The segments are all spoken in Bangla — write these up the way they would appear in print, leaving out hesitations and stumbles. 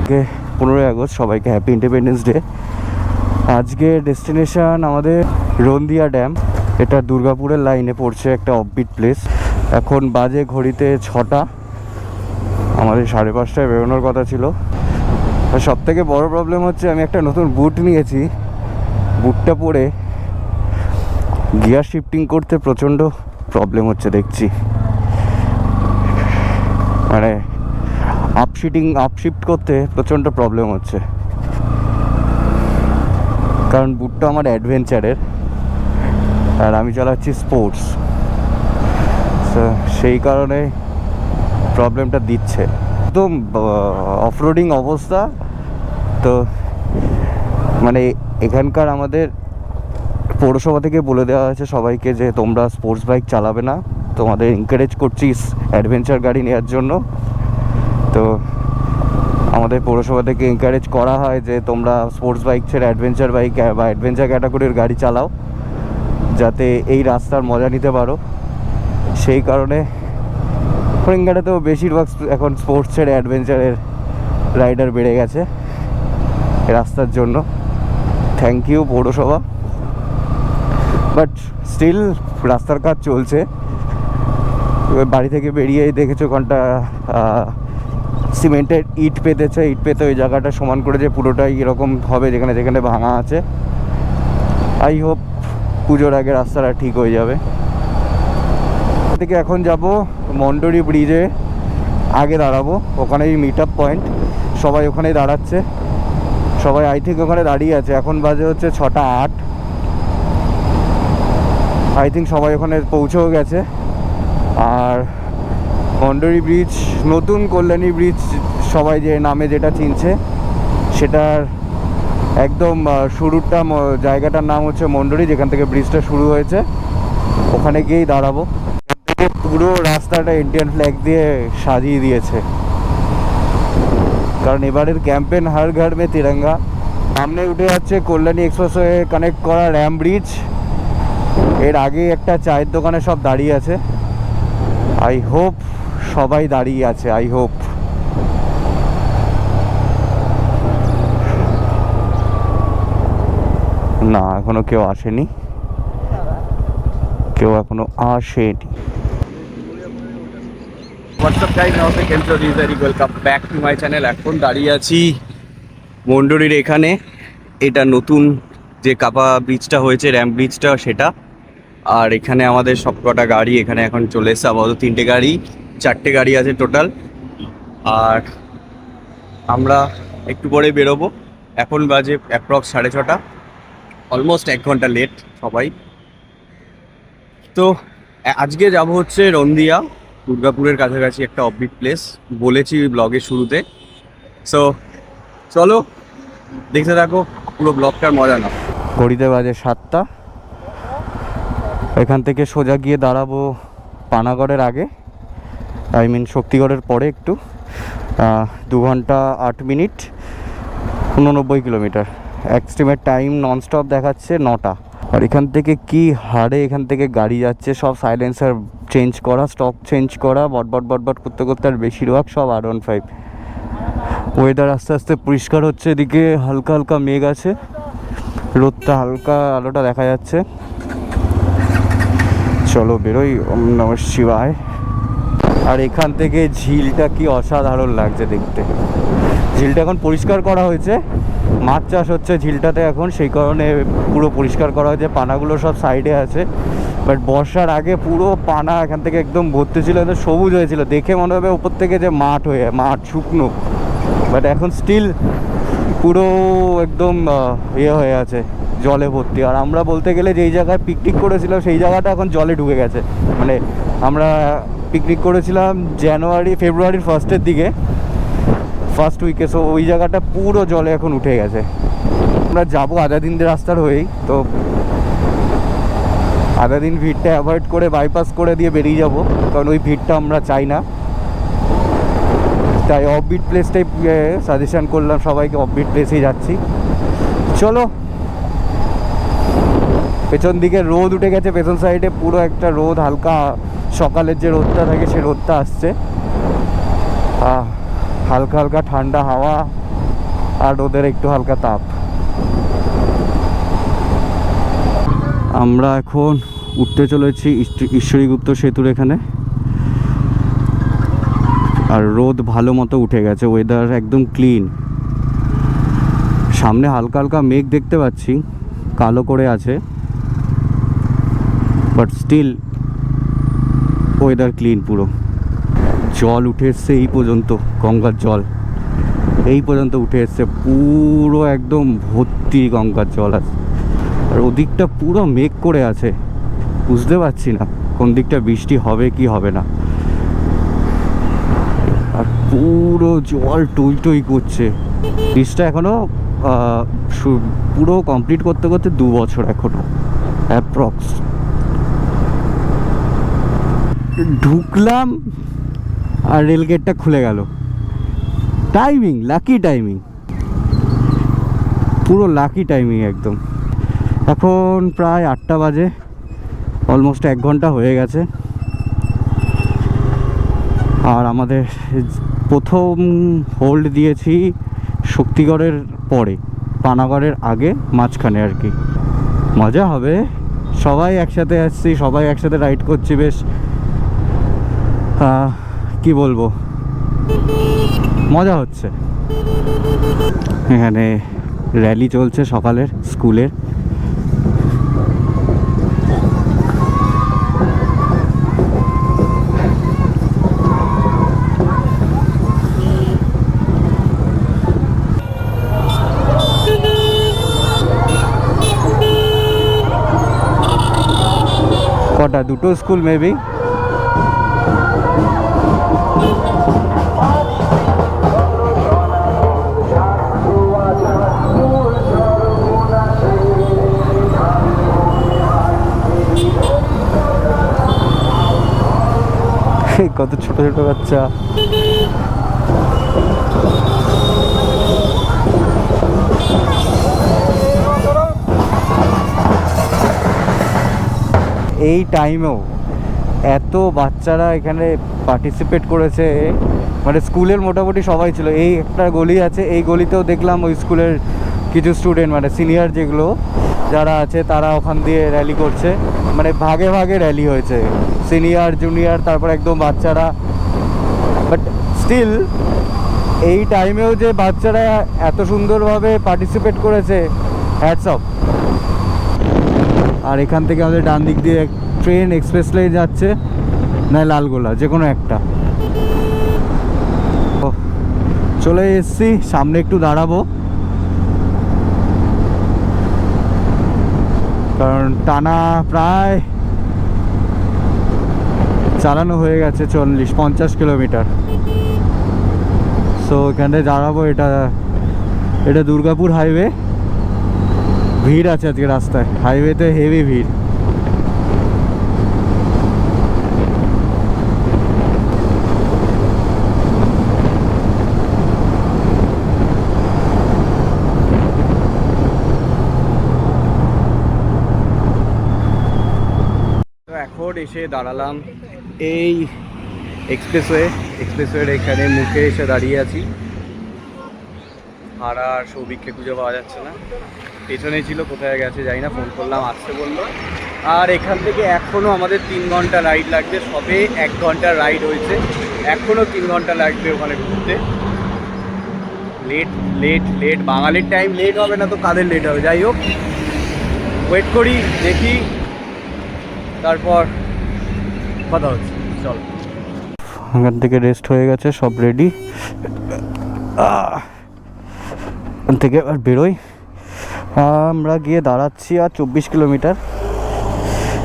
15 আগস্ট, সবাইকে হ্যাপি ইন্ডিপেন্ডেন্স ডে। আজকে ডেস্টিনেশন আমাদের রন্দিয়া ড্যাম। এটা দুর্গাপুরের লাইনে পড়ছে, একটা অফবিট প্লেস। এখন বাজে ঘড়িতে 6টা, আমাদের 5:30টায় বেরোনোর কথা ছিল। আর সব থেকে বড় প্রবলেম হচ্ছে আমি একটা নতুন বুট নিয়েছি, বুটটা পরে গিয়ার শিফটিং করতে প্রচণ্ড প্রবলেম হচ্ছে দেখছি। মানে আপশিফট করতে প্রচণ্ড প্রবলেম হচ্ছে, কারণ বুটটা আমার অ্যাডভেঞ্চারের আর আমি চালাচ্ছি স্পোর্টস, তো সেই কারণে প্রবলেমটা দিচ্ছে। একদম অফরোডিং অবস্থা। তো মানে এখানকার আমাদের পৌরসভা থেকে বলে দেওয়া হয়েছে সবাইকে যে তোমরা স্পোর্টস বাইক চালাবে না, তোমাদের এনকারেজ করছি অ্যাডভেঞ্চার গাড়ি নেওয়ার জন্য। তো আমাদের পৌরসভা থেকে এনকারেজ করা হয় যে তোমরা স্পোর্টস বাইক ছেড়ে অ্যাডভেঞ্চার বাইক বা অ্যাডভেঞ্চার ক্যাটাগরির গাড়ি চালাও, যাতে এই রাস্তার মজা নিতে পারো। সেই কারণে হরিঙ্গাটাতেও বেশিরভাগ এখন স্পোর্টস ছেড়ে অ্যাডভেঞ্চারের রাইডার বেড়ে গেছে রাস্তার জন্য। থ্যাংক ইউ পৌরসভা। বাট স্টিল রাস্তার কাজ চলছে। বাড়ি থেকে বেরিয়েই দেখেছো ওখানটা সিমেন্টের ইট পেতেছে, ইট পেতে ওই জায়গাটা সমান করে যে পুরোটাই এরকম হবে যেখানে যেখানে ভাঙা আছে। আই হোপ পুজোর আগে রাস্তাটা ঠিক হয়ে যাবে। থেকে এখন যাব মন্ডরি ব্রিজে, আগে দাঁড়াবো, ওখানেই মিট আপ পয়েন্ট, সবাই ওখানেই দাঁড়াচ্ছে। সবাই আই থিঙ্ক ওখানে দাঁড়িয়ে আছে। এখন বাজে হচ্ছে 6:08। আই থিঙ্ক সবাই ওখানে পৌঁছেও গেছে। আর মন্ডরি ব্রিজ, নতুন কল্যাণী ব্রিজ সবাই যে নামে যেটা চিনছে, সেটার একদম শুরুটা জায়গাটার নাম হচ্ছে মন্ডরি, যেখান থেকে ব্রিজটা শুরু হয়েছে। ওখানে গিয়েই দাঁড়াবো। পুরো রাস্তাটা ইন্ডিয়ান ফ্ল্যাগ দিয়ে সাজিয়ে দিয়েছে, কারণ এবারের ক্যাম্পেন হর ঘর মে তিরঙ্গা। সামনে উঠে যাচ্ছে কল্যাণী এক্সপ্রেসওয়ে কানেক্ট করা র্যাম ব্রিজ। এর আগে একটা চায়ের দোকানে সব দাঁড়িয়ে আছে। আই হোপ সবাই দাঁড়িয়ে আছে, আই হোপ। না, এখনো কেউ আসেনি, কেউ এখনো আসেনি। হোয়াটসঅ্যাপ গাইজ, নমস্তে, কেমন আছো? Welcome back to my channel. এখন দাঁড়িয়ে আছি মন্ডরির এখানে। এটা নতুন যে কাপা ব্রিজটা হয়েছে, র্যাম ব্রিজটা, সেটা। আর এখানে আমাদের সবকটা গাড়ি এখানে এখন চলে এসছে। আপাতত 3টে গাড়ি, 4টে গাড়ি আছে টোটাল। আর আমরা একটু পরে বেরোবো। এখন বাজে অ্যাপ্রক্স 6:30, অলমোস্ট 1 ঘন্টা লেট সবাই। তো আজকে যাব হচ্ছে রন্দিয়া, দুর্গাপুরের কাছাকাছি একটা অফবিট প্লেস, বলেছি ব্লগের শুরুতে। সো চলো দেখতে থাকো পুরো ব্লগটার মজা নাও। ঘড়িতে বাজে 7টা। এখান থেকে সোজা গিয়ে দাঁড়াবো পানাগড়ের আগে, আই মিন শক্তিগড়ের পরে একটু। 2 ঘন্টা 8 মিনিট, 89 কিলোমিটার। এক্সট্রিমের টাইম ননস্টপ দেখাচ্ছে 9টা। আর এখান থেকে কি হারে এখান থেকে গাড়ি যাচ্ছে, সব সাইলেন্সার চেঞ্জ করা, স্টক চেঞ্জ করা, বটবট বটবট করতে করতে। আর বেশিরভাগ সব R15। ওয়েদার আস্তে আস্তে পরিষ্কার হচ্ছে। এদিকে হালকা হালকা মেঘ আছে, রোদটা হালকা আলোটা দেখা যাচ্ছে। চলো বেরোই, ওম নমঃ শিবায়। আর এখান থেকে ঝিলটা কি অসাধারণ লাগছে দেখতে। ঝিলটা এখন পরিষ্কার করা হয়েছে, মাছ চাষ হচ্ছে ঝিলটাতে এখন, সেই কারণে পুরো পরিষ্কার করা হয়েছে। পানাগুলো সব সাইডে আছে, বাট বর্ষার আগে পুরো পানা এখান থেকে একদম ভর্তি ছিল, একদম সবুজ হয়েছিল। দেখে মনে হবে উপর থেকে যে মাঠ শুকনো, বাট এখন স্টিল পুরো একদম ইয়ে হয়ে আছে, জলে ভর্তি। আর আমরা বলতে গেলে যেই জায়গায় পিকনিক করেছিলাম সেই জায়গাটা এখন জলে ঢুকে গেছে। মানে আমরা পিকনিক করেছিলাম ফেব্রুয়ারির ফার্স্টের দিকে, ফার্স্ট উইকে। সো ওই জায়গাটা পুরো জলে এখন উঠে গেছে। আমরা যাবো আজাদিনদের রাস্তার হয়েই, তো আজাদিন ভিড়টা অ্যাভয়েড করে বাইপাস করে দিয়ে বেরিয়ে যাব, কারণ ওই ভিড়টা আমরা চাই না। তাই অফবিট প্লেসটাই সাজেশন করলাম সবাইকে, অফবিট প্লেসেই যাচ্ছি। চলো। পেছন দিকে রোদ উঠে গেছে, পেছন সাইডে পুরো একটা রোদ, হালকা সকালের যে রোদটা থাকে সে রোদটা আসছে। হালকা হালকা ঠান্ডা হাওয়া, আর রোদের একটু হালকা তাপ। আমরা এখন উঠতে চলেছি ঈশ্বরীগুপ্ত সেতুর এখানে। আর রোদ ভালো মতো উঠে গেছে, ওয়েদার একদম ক্লিন। সামনে হালকা হালকা মেঘ দেখতে পাচ্ছি, কালো করে আছে, বাট স্টিল ওয়েদার ক্লিন পুরো। জল উঠে এসছে এই পর্যন্ত, গঙ্গার জল এই পর্যন্ত উঠে এসছে, পুরো একদম ভর্তি গঙ্গার জল আছে। আর ওদিকটা পুরো মেঘ করে আছে, বুঝতে পারছি না কোন দিকটা বৃষ্টি হবে কি হবে না। আর পুরো জল টই টই করছে। ব্রিজটা এখনো পুরো কমপ্লিট করতে করতে 2 বছর এখনো অ্যাপ্রক্স। ঢুকলাম আর রেলগেটটা খুলে গেল। টাইমিং, লাকি টাইমিং, পুরো লাকি টাইমিং একদম। এখন প্রায় 8টা বাজে, অলমোস্ট 1 ঘন্টা হয়ে গেছে। আর আমাদের প্রথম হোল্ড দিয়েছি শক্তিগড়ের পরে, পানাগড়ের আগে, মাঝখানে আর কি। মজা হবে, সবাই একসাথে আসছি, সবাই একসাথে রাইড করছি, বেশ কি বলবো, মজা হচ্ছে। এখানে র্যালি চলছে সকালের স্কুলের। কটা, 2টো স্কুল মেবি। কত ছোট ছোট বাচ্চা। এই টাইমেও এত বাচ্চারা এখানে পার্টিসিপেট করেছে, মানে স্কুলের মোটামুটি সবাই ছিল। এই একটা গলি আছে, এই গলিতেও দেখলাম ওই স্কুলের কিছু স্টুডেন্ট, মানে সিনিয়র যেগুলো যারা আছে, তারা ওখান দিয়ে র্যালি করছে। মানে ভাগে ভাগে র্যালি হয়েছে, সিনিয়র জুনিয়র তারপর একদম বাচ্চারা। বাট স্টিল এই টাইমেও যে বাচ্চারা এত সুন্দরভাবে পার্টিসিপেট করেছে, হ্যাটস অফ। আর এখান থেকে আমাদের ডান দিক দিয়ে ট্রেন এক্সপ্রেস লাইন যাচ্ছে, নয় লালগোলা, যে কোনো একটা। চলে এসেছি, সামনে একটু দাঁড়াবো, কারণ টানা প্রায় চালানো হয়ে গেছে 40-50 কিলোমিটার। সো এখানে দাঁড়াবো। এটা দুর্গাপুর হাইওয়ে। ভিড় আছে আজকে রাস্তায়, হাইওয়েতে হেভি ভিড়। তো এখন এসে দাঁড়ালাম এই এক্সপ্রেসওয়ের এখানে মুখে এসে দাঁড়িয়ে আছি। আর সৌভিককে খুঁজে পাওয়া যাচ্ছে না, পেছনেই ছিল, কোথায় গেছে জানি না। ফোন করলাম, আসতে বললো। আর এখান থেকে এখনও আমাদের 3 ঘন্টা রাইড লাগবে। সবে 1 ঘন্টার রাইড হয়েছে, এখনও 3 ঘন্টা লাগবে ওখানে ঘুরতে। লেট লেট লেট, বাঙালির টাইম লেট হবে না তো কাদের লেট হবে? যাই হোক, ওয়েট করি, দেখি, তারপর কথা হচ্ছে। চল, এখান থেকে রেস্ট হয়ে গেছে, সব রেডি। এখান থেকে এবার বেরোই। আমরা গিয়ে দাঁড়াচ্ছি আর 24 কিলোমিটার,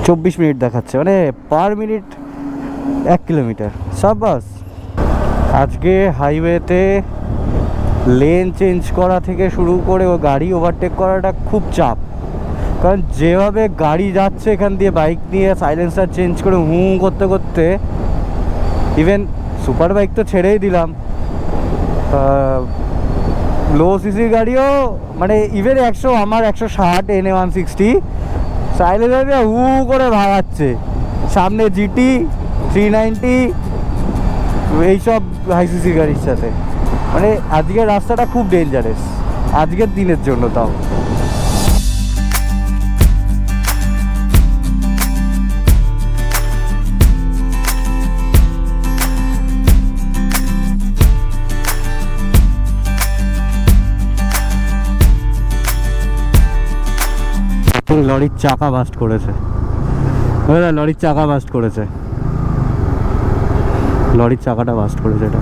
24 মিনিট দেখাচ্ছে, মানে পার মিনিট 1 কিলোমিটার। সাবাস। আজকে হাইওয়েতে লেন চেঞ্জ করা থেকে শুরু করে ও গাড়ি ওভারটেক করাটা খুব চাপ, কারণ যেভাবে গাড়ি যাচ্ছে এখান দিয়ে বাইক নিয়ে, সাইলেন্সার চেঞ্জ করে করতে করতে, ইভেন সুপার বাইক তো ছেড়েই দিলাম, লো সিসির গাড়িও, মানে ইভেন 100, আমার 160 NA 160 সাইলেন্সার করে ভাগাচ্ছে। সামনে GT 390, এইসব হাই সিসির গাড়ির সাথে। মানে আজকের রাস্তাটা খুব ডেঞ্জারাস। আজকের দিনের জন্য তাও। লরির চাকা বাস্ট করেছে, লরির চাকা বাস্ট করেছে, লরির চাকাটা বাস্ট করেছে এটা।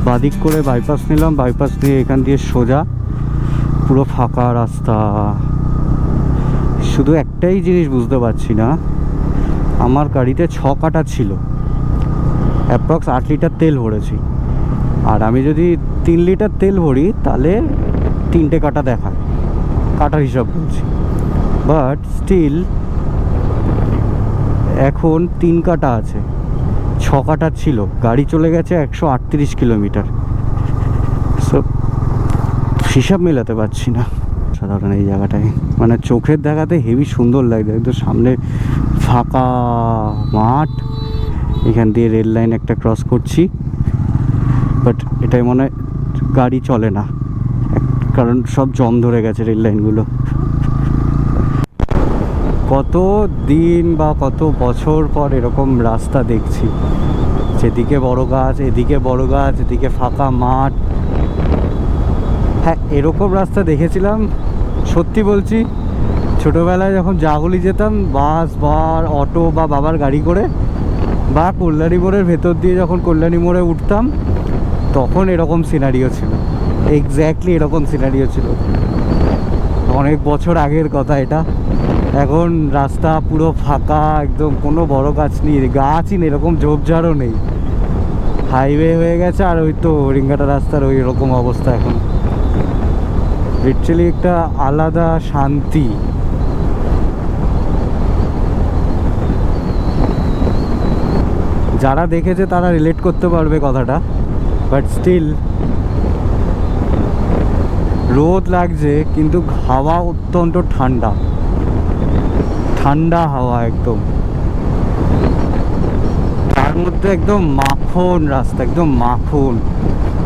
বাদিক করে বাইপাস নিলাম, বাইপাস নিয়ে এখান দিয়ে সোজা পুরো ফাঁকা রাস্তা। শুধু একটাই জিনিস বুঝতে পারছি না, আমার গাড়িতে 6 কাটা ছিল, অ্যাপ্রক্স 8 লিটার তেল ভরেছি, আর আমি যদি 3 লিটার তেল ভরি তাহলে 3টে কাটা দেখায়, কাটার হিসাব বলছি। বাট স্টিল এখন 3 কাটা আছে, 6 কাটা ছিল, গাড়ি চলে গেছে 138 কিলোমিটার। সো হিসাব মেলাতে পারছি না। সাধারণ এই জায়গাটায় মানে চোখের দেখাতে হেভি সুন্দর লাগছে, একদম সামনে ফাঁকা মাঠ, এখান দিয়ে রেল লাইন একটা ক্রস করছি, বাট এটাই মনে হয় গাড়ি চলে না, কারণ সব জম ধরে গেছে রেল লাইনগুলো। কত দিন বা কত বছর পর এরকম রাস্তা দেখছি, যেদিকে বড় গাছ, এদিকে বড় গাছ, এদিকে ফাঁকা মাঠ। হ্যাঁ, এরকম রাস্তা দেখেছিলাম, সত্যি বলছি, ছোটোবেলায় যখন জাগুলি যেতাম বাস বা অটো বা বাবার গাড়ি করে, বা কল্যাণী মোড়ের ভেতর দিয়ে যখন কল্যাণী মোড়ে উঠতাম, তখন এরকম সিনারিও ছিল, এক্স্যাক্টলি এরকম সিনারিও ছিল। অনেক বছর আগের কথা এটা। এখন রাস্তা পুরো ফাঁকা, একদম কোনো বড় গাছ নেই, গাছই নেই, এরকম ঝোপঝাড়ও নেই, হাইওয়ে হয়ে গেছে। আর ওই তো হরিঙ্গাটা রাস্তার ওই রকম অবস্থা এখন। লিটারালি একটা আলাদা শান্তি। যারা দেখেছে তারা রিলেট করতে পারবে কথাটা, বাট স্টিল রোদ লাগছে কিন্তু হাওয়া অত্যন্ত ঠান্ডা, ঠান্ডা হাওয়া একদম, তার মধ্যে একদম মাখন রাস্তা, একদম মাখন,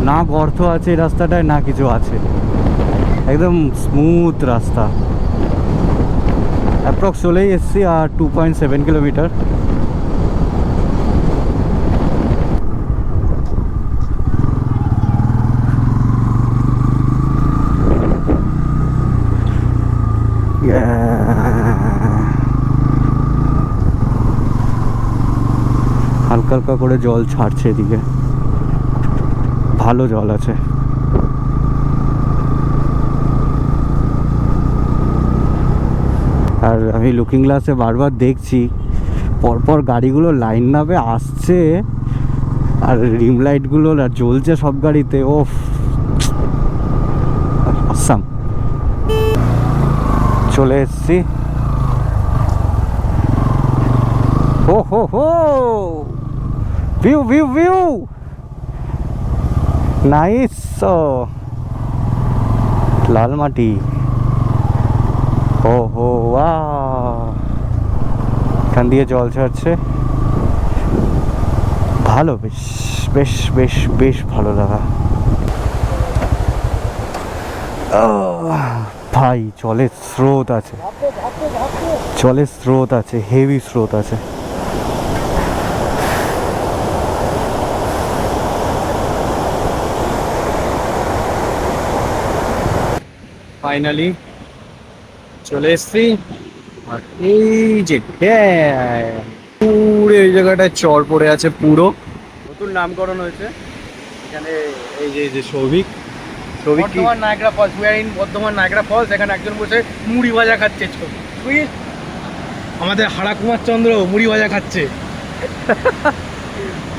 না গর্ত আছে এই রাস্তাটায়, না কিছু আছে, একদম স্মুথ রাস্তা। অ্যাপ্রক্স চলেই এসছি, আর 2.7 কিলোমিটার। হালকা হালকা করে জল ছাড়ছে এদিকে, ভালো জল আছে। আর আমি লুকিং গ্লাসে বারবার দেখছি পরপর গাড়িগুলো লাইন নামে আসছে, আর রিম লাইটগুলো আর জ্বলছে সব গাড়িতে। ওফ, আসাম। চলে এসছি। হো হো হো, ভিউ ভিউ ভিউ, নাইস। লাল মাটি, ও হো, এখান দিয়ে জল ছাড়ছে, ভালো, বেশ বেশ বেশ বেশ ভালো লাগা। ভাই জলের স্রোত আছে, জলের স্রোত আছে, হেভি স্রোত আছে। ফাইনালি চলে এসছি, আর এই যে পুরো এই জায়গাটায় চর পড়ে আছে, পুরো নতুন নামকরণ হয়েছে এখানে। এই যে Souvik, Bardhaman Niagara falls, we are in Bardhaman Niagara falls. এখানে একজন বসে মুড়ি ভাজা খাচ্ছে, তুই আমাদের হারা কুমার চন্দ্র মুড়ি ভাজা খাচ্ছে।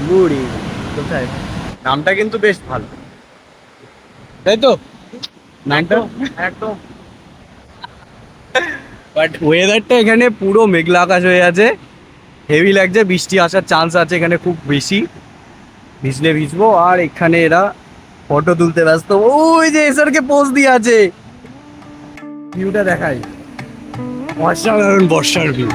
মুড়ি কোথায়? নামটা কিন্তু বেশ ভালো, তাই তো? নামটা একদম। বাট ওয়েদারটা এখানে পুরো মেঘলা আকাশ হয়ে আছে, হেভি লাগছে, বৃষ্টি আসার চান্স আছে এখানে খুব বেশি, ভিজলে ভিজবো। আর এখানে এরা ফটো তুলতে ব্যস্ত, ওই যে এসআরকে পোজ দিয়ে আছে, ভিউটা দেখাই, অসাধারণ, বর্ষার ভিউ।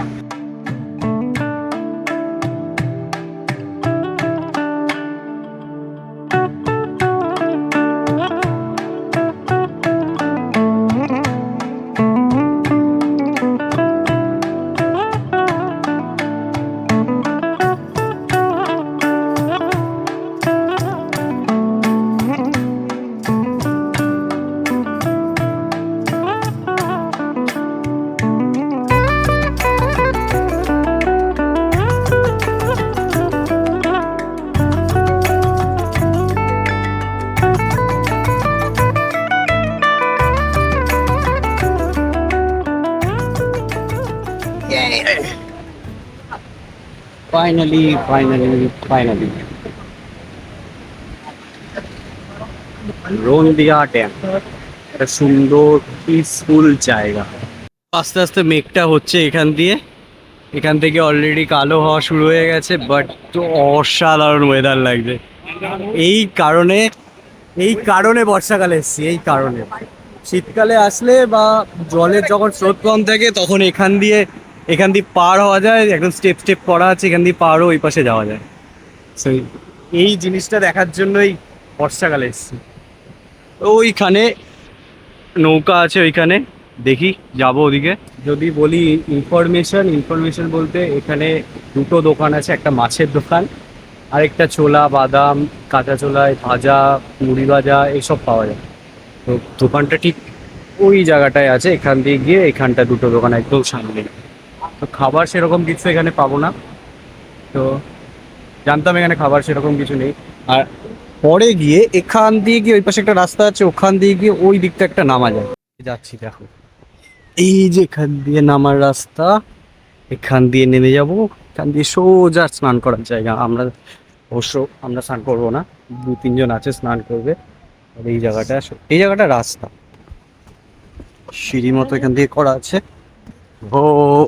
ফাইনালি রোনদিয়া ড্যাম, একটা সুন্দর পিসফুল জায়গা। আস্তে আস্তে মেঘটা হচ্ছে এখান থেকে অলরেডি কালো হওয়া শুরু হয়ে গেছে, বাট অসাধারণ ওয়েদার লাগছে। এই কারণে বর্ষাকালে এসছি, এই কারণে। শীতকালে আসলে বা জলের যখন স্রোত কম থাকে তখন এখান দিয়ে পার হওয়া যায়, একদম স্টেপ করা আছে, এখান দিয়ে পারও ওই পাশে যাওয়া যায়। সো এই জিনিসটা দেখার জন্যই বর্ষাকালে এসছি। ওইখানে নৌকা আছে, ওইখানে দেখি যাব ওদিকে। যদি বলি ইনফরমেশন বলতে এখানে দুটো দোকান আছে, একটা মাছের দোকান, আরেকটা ছোলা, বাদাম, কাঁচা ছোলায় ভাজা, মুড়ি ভাজা এইসব পাওয়া যায়। তো দোকানটা ঠিক ওই জায়গাটায় আছে, এখান দিয়ে গিয়ে এখানটা দুটো দোকান একদম সামনে। তো খাবার সেরকম কিছু এখানে পাবো না, তো জানতাম এখানে খাবার সেরকম কিছু নেই। আর পরে গিয়ে এখান দিয়ে গিয়ে ওই পাশে একটা রাস্তা আছে, ওখান দিয়ে গিয়ে ওই দিকটা একটা নামা যায়। যাচ্ছি, দেখো এই যে এখান দিয়ে নামার রাস্তা, এখান দিয়ে নেমে যাব, এখান দিয়ে সোজা স্নান করার জায়গা। আমরা স্নান করবো না, 2-3 জন আছে স্নান করবে। আর এই জায়গাটা রাস্তা, সিঁড়ি মতো এখান দিয়ে করা আছে।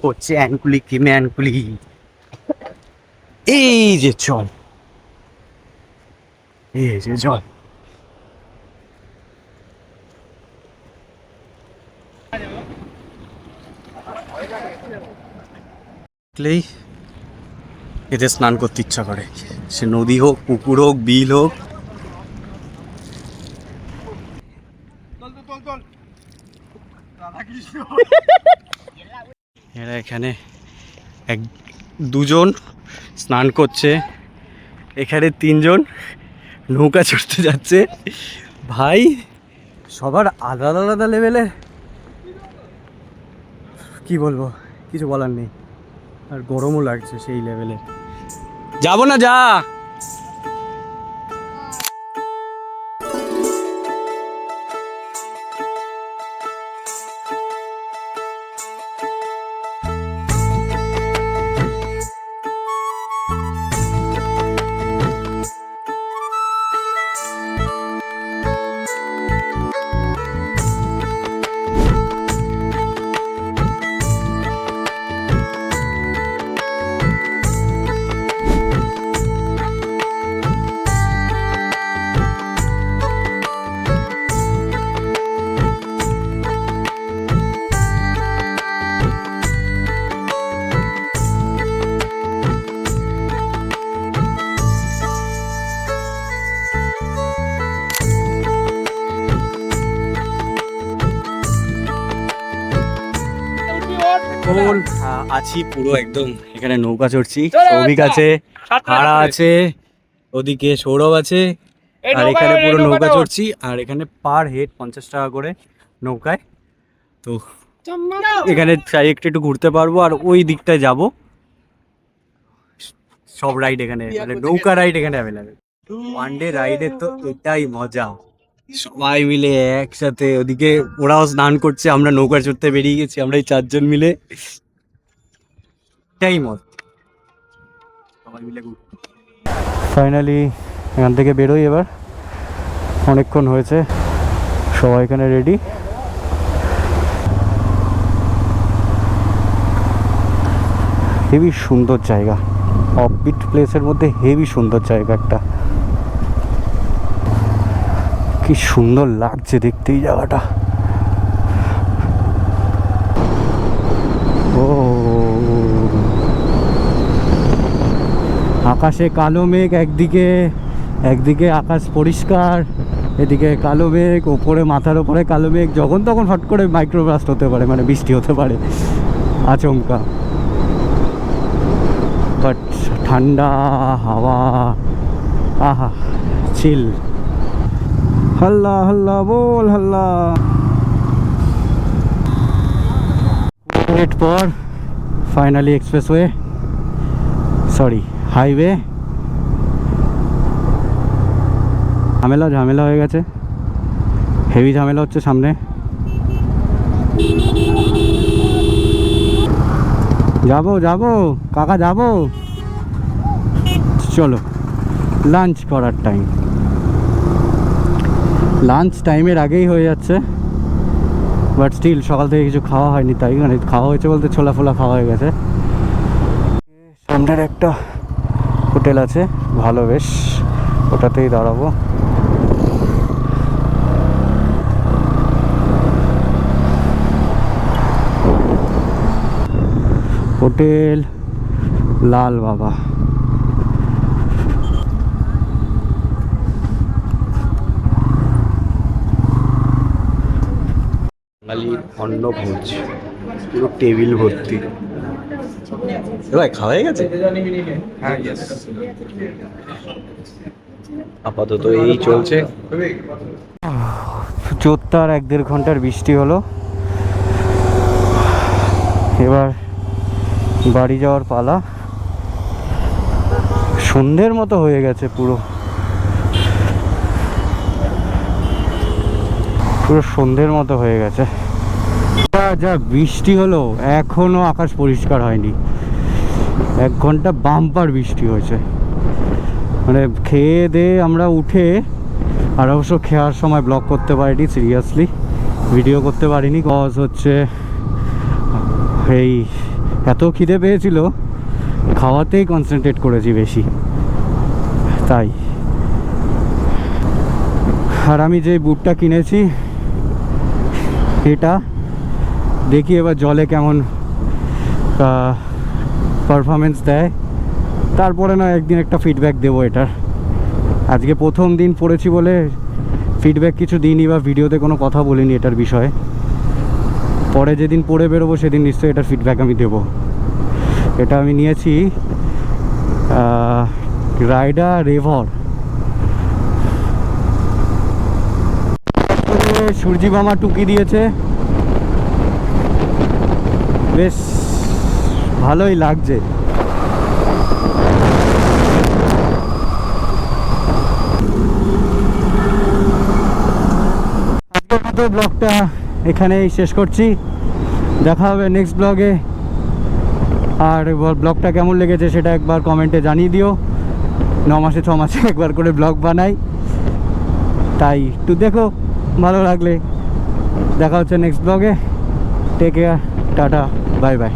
ও চ্যানকুলি কি ম্যানকুলি, এই যে জল, এতে স্নান করতে ইচ্ছা করে, সে নদী হোক, পুকুর হোক, বিল হোক। এরা এখানে 2জন স্নান করছে, এখানে 3 জন নৌকা চড়তে যাচ্ছে। ভাই সবার আলাদা আলাদা লেভেলে, কি বলবো, কিছু বলার নেই। আর গরমও লাগছে সেই লেভেলে। যাবো না, যা। এখন আছি পুরো একদম এখানে, নৌকা চড়ছি। সৌভিক আছে, হারা আছে, ওদিকে সৌরভ আছে, আর এখানে পুরো নৌকা চড়ছি। আর এখানে পার হেড 50 টাকা করে নৌকায়। তো এখানে চাই একটু ঘুরতে পারবো, আর ওই দিকটায় যাব। সব রাইড এখানে, মানে নৌকা রাইড এখানে অ্যাভেলেবেল। ওয়ান ডে রাইডের তো এটাই মজা, সবাই মিলে একসাথে। ওদিকে ওরাও স্নান করছে, আমরা নৌকা চড়তে বেরিয়ে গেছি, আমরা এই 4 জন মিলে। এটাই মজা, সবাই মিলে। ফাইনালি এখান থেকে বেরোই এবার, অনেকক্ষণ হয়েছে। সবাই এখানে রেডি। হেভি সুন্দর জায়গা, অফবিট প্লেসের মধ্যে হেভি সুন্দর জায়গা একটা। কি সুন্দর লাগছে দেখতে এই জায়গাটা। ও আকাশে কালো মেঘ, একদিকে আকাশ পরিষ্কার, এদিকে কালো মেঘ, ওপরে মাথার ওপরে কালো মেঘ। যখন তখন ফট করে মাইক্রোব্লাস্ট হতে পারে, মানে বৃষ্টি হতে পারে আচমকা। বাট ঠান্ডা হাওয়া, আহা চিল। হাল্লা হাল্লা বল হাল্লা। মিনিট পর ফাইনালি এক্সপ্রেসওয়ে, সরি হাইওয়ে। ঝামেলা হয়ে গেছে, হেভি ঝামেলা হচ্ছে সামনে। যাবো যাবো কাকা যাবো, চলো লাঞ্চ করার টাইম। লাঞ্চ টাইমের আগেই হয়ে যাচ্ছে, বাট স্টিল সকাল থেকে কিছু খাওয়া হয়নি, তাই মানে খাওয়া হয়েছে বলতে ছোলা ফোলা খাওয়া হয়ে গেছে। সামনের একটা হোটেল আছে ভালো বেশ, ওটাতেই দাঁড়াবো। হোটেল লাল বাবা। বাঙালির অন্নভোজ, পুরো টেবিল ভর্তি। ভাই খাওয়া হয়ে গেছে? হ্যাঁ, আপাতত এই চলছে। জোরদার 1-1.5 ঘন্টার বৃষ্টি হলো, এবার বাড়ি যাওয়ার পালা। সন্ধ্যের মতো হয়ে গেছে, পুরো পুরো সন্ধ্যের মতো হয়ে গেছে। যা বৃষ্টি হলো, এখনো আকাশ পরিষ্কার হয়নি। 1 ঘন্টা বাম্পার বৃষ্টি হয়েছে, মানে খেয়ে দিয়ে আমরা উঠে, আর অবশ্য খেয়ার সময় ব্লগ করতে পারিনি, সিরিয়াসলি ভিডিও করতে পারিনি। কজ হচ্ছে এই এত খিদে পেয়েছিল, খাওয়াতেই কনসেন্ট্রেট করেছি বেশি, তাই। আর আমি যে বুটটা কিনেছি, এটা দেখি এবার জলে কেমন পারফরমেন্স দেয়, তারপরে না একদিন একটা ফিডব্যাক দেবো এটার। আজকে প্রথম দিন পড়েছি বলে ফিডব্যাক কিছু দিইনি বা ভিডিওতে কোনো কথা বলিনি এটার বিষয়ে। পরে যেদিন পড়ে বেরোবো সেদিন নিশ্চয়ই এটার ফিডব্যাক আমি দেবো। এটা আমি নিয়েছি রাইডার রেভর। সূর্যি মামা টুকি দিয়েছে, বেশ ভালোই লাগছে। আজকের মতো ব্লগটা এখানেই শেষ করছি, দেখা হবে নেক্সট ব্লগে। আর ব্লগটা কেমন লেগেছে সেটা একবার কমেন্টে জানিয়ে দিও। 9 মাসে 6 মাসে একবার করে ব্লগ বানাই, তাই একটু দেখো, ভালো লাগলে। দেখা হচ্ছে নেক্সট ব্লগে। Take care, tata, bye by.